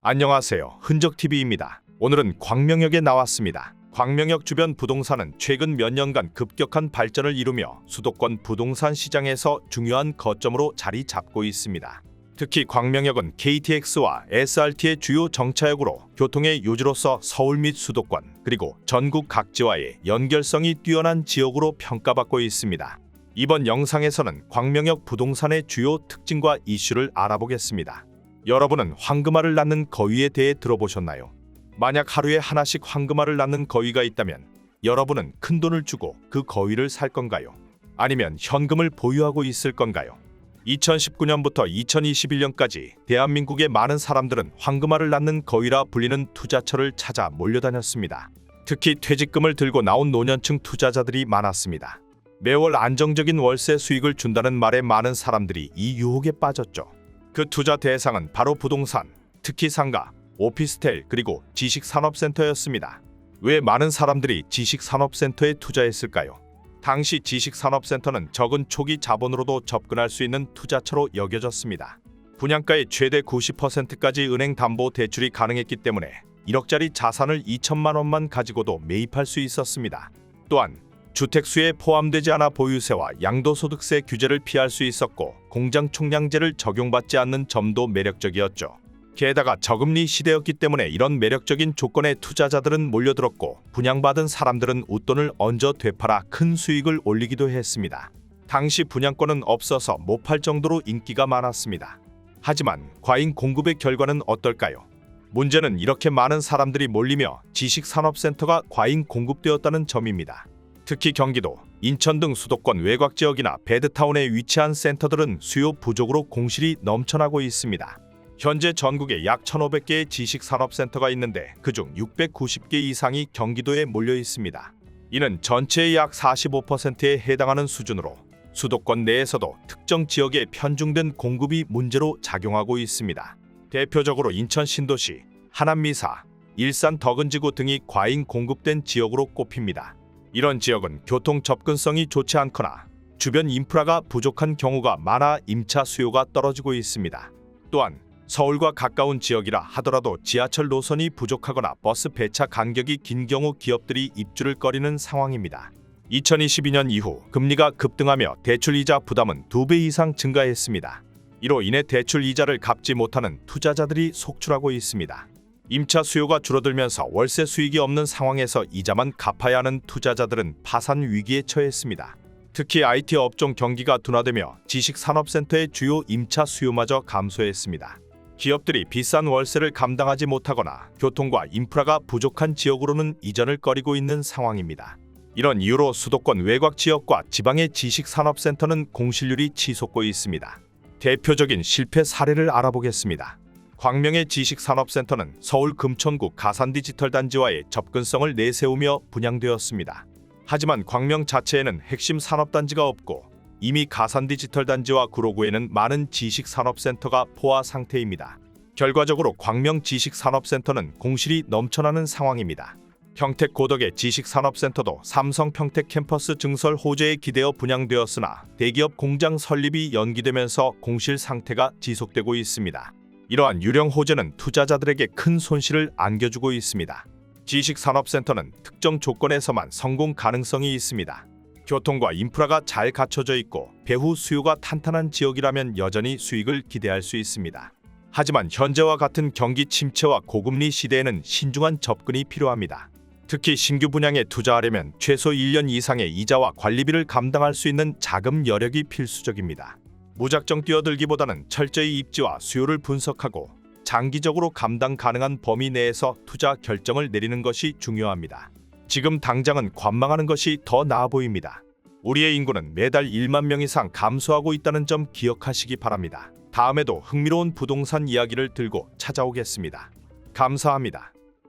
안녕하세요. 흔적TV입니다. 오늘은 광명역에 나왔습니다. 광명역 주변 부동산은 최근 몇 년간 급격한 발전을 이루며 수도권 부동산 시장에서 중요한 거점으로 자리 잡고 있습니다. 특히 광명역은 KTX와 SRT의 주요 정차역으로 교통의 요지로서 서울 및 수도권 그리고 전국 각지와의 연결성이 뛰어난 지역으로 평가받고 있습니다. 이번 영상에서는 광명역 부동산의 주요 특징과 이슈를 알아보겠습니다. 여러분은 황금알을 낳는 거위에 대해 들어보셨나요? 만약 하루에 하나씩 황금알을 낳는 거위가 있다면 여러분은 큰돈을 주고 그 거위를 살 건가요? 아니면 현금을 보유하고 있을 건가요? 2019년부터 2021년까지 대한민국의 많은 사람들은 황금알을 낳는 거위라 불리는 투자처를 찾아 몰려다녔습니다. 특히 퇴직금을 들고 나온 노년층 투자자들이 많았습니다. 매월 안정적인 월세 수익을 준다는 말에 많은 사람들이 이 유혹에 빠졌죠. 그 투자 대상은 바로 부동산, 특히 상가, 오피스텔 그리고 지식산업센터였습니다. 왜 많은 사람들이 지식산업센터에 투자했을까요? 당시 지식산업센터는 적은 초기 자본으로도 접근할 수 있는 투자처로 여겨졌습니다. 분양가의 최대 90%까지 은행 담보 대출이 가능했기 때문에 1억짜리 자산을 2천만 원만 가지고도 매입할 수 있었습니다. 또한 주택수에 포함되지 않아 보유세와 양도소득세 규제를 피할 수 있었고 공장 총량제를 적용받지 않는 점도 매력적이었죠. 게다가 저금리 시대였기 때문에 이런 매력적인 조건에 투자자들은 몰려들었고 분양받은 사람들은 웃돈을 얹어 되팔아 큰 수익을 올리기도 했습니다. 당시 분양권은 없어서 못 팔 정도로 인기가 많았습니다. 하지만 과잉 공급의 결과는 어떨까요? 문제는 이렇게 많은 사람들이 몰리며 지식산업센터가 과잉 공급되었다는 점입니다. 특히 경기도, 인천 등 수도권 외곽 지역이나 배드타운에 위치한 센터들은 수요 부족으로 공실이 넘쳐나고 있습니다. 현재 전국에 약 1,500개의 지식산업센터가 있는데 그중 690개 이상이 경기도에 몰려 있습니다. 이는 전체의 약 45%에 해당하는 수준으로 수도권 내에서도 특정 지역에 편중된 공급이 문제로 작용하고 있습니다. 대표적으로 인천 신도시, 하남 미사, 일산 덕은지구 등이 과잉 공급된 지역으로 꼽힙니다. 이런 지역은 교통 접근성이 좋지 않거나 주변 인프라가 부족한 경우가 많아 임차 수요가 떨어지고 있습니다. 또한 서울과 가까운 지역이라 하더라도 지하철 노선이 부족하거나 버스 배차 간격이 긴 경우 기업들이 입주를 꺼리는 상황입니다. 2022년 이후 금리가 급등하며 대출이자 부담은 2배 이상 증가했습니다. 이로 인해 대출 이자를 갚지 못하는 투자자들이 속출하고 있습니다. 임차 수요가 줄어들면서 월세 수익이 없는 상황에서 이자만 갚아야 하는 투자자들은 파산 위기에 처했습니다. 특히 IT 업종 경기가 둔화되며 지식산업센터의 주요 임차 수요마저 감소했습니다. 기업들이 비싼 월세를 감당하지 못하거나 교통과 인프라가 부족한 지역으로는 이전을 꺼리고 있는 상황입니다. 이런 이유로 수도권 외곽 지역과 지방의 지식산업센터는 공실률이 치솟고 있습니다. 대표적인 실패 사례를 알아보겠습니다. 광명의 지식산업센터는 서울 금천구 가산디지털단지와의 접근성을 내세우며 분양되었습니다. 하지만 광명 자체에는 핵심 산업단지가 없고 이미 가산디지털단지와 구로구에는 많은 지식산업센터가 포화 상태입니다. 결과적으로 광명 지식산업센터는 공실이 넘쳐나는 상황입니다. 평택 고덕의 지식산업센터도 삼성 평택 캠퍼스 증설 호재에 기대어 분양되었으나 대기업 공장 설립이 연기되면서 공실 상태가 지속되고 있습니다. 이러한 유령 호재는 투자자들에게 큰 손실을 안겨주고 있습니다. 지식산업센터는 특정 조건에서만 성공 가능성이 있습니다. 교통과 인프라가 잘 갖춰져 있고 배후 수요가 탄탄한 지역이라면 여전히 수익을 기대할 수 있습니다. 하지만 현재와 같은 경기 침체와 고금리 시대에는 신중한 접근이 필요합니다. 특히 신규 분양에 투자하려면 최소 1년 이상의 이자와 관리비를 감당할 수 있는 자금 여력이 필수적입니다. 무작정 뛰어들기보다는 철저히 입지와 수요를 분석하고 장기적으로 감당 가능한 범위 내에서 투자 결정을 내리는 것이 중요합니다. 지금 당장은 관망하는 것이 더 나아 보입니다. 우리의 인구는 매달 1만 명 이상 감소하고 있다는 점 기억하시기 바랍니다. 다음에도 흥미로운 부동산 이야기를 들고 찾아오겠습니다. 감사합니다.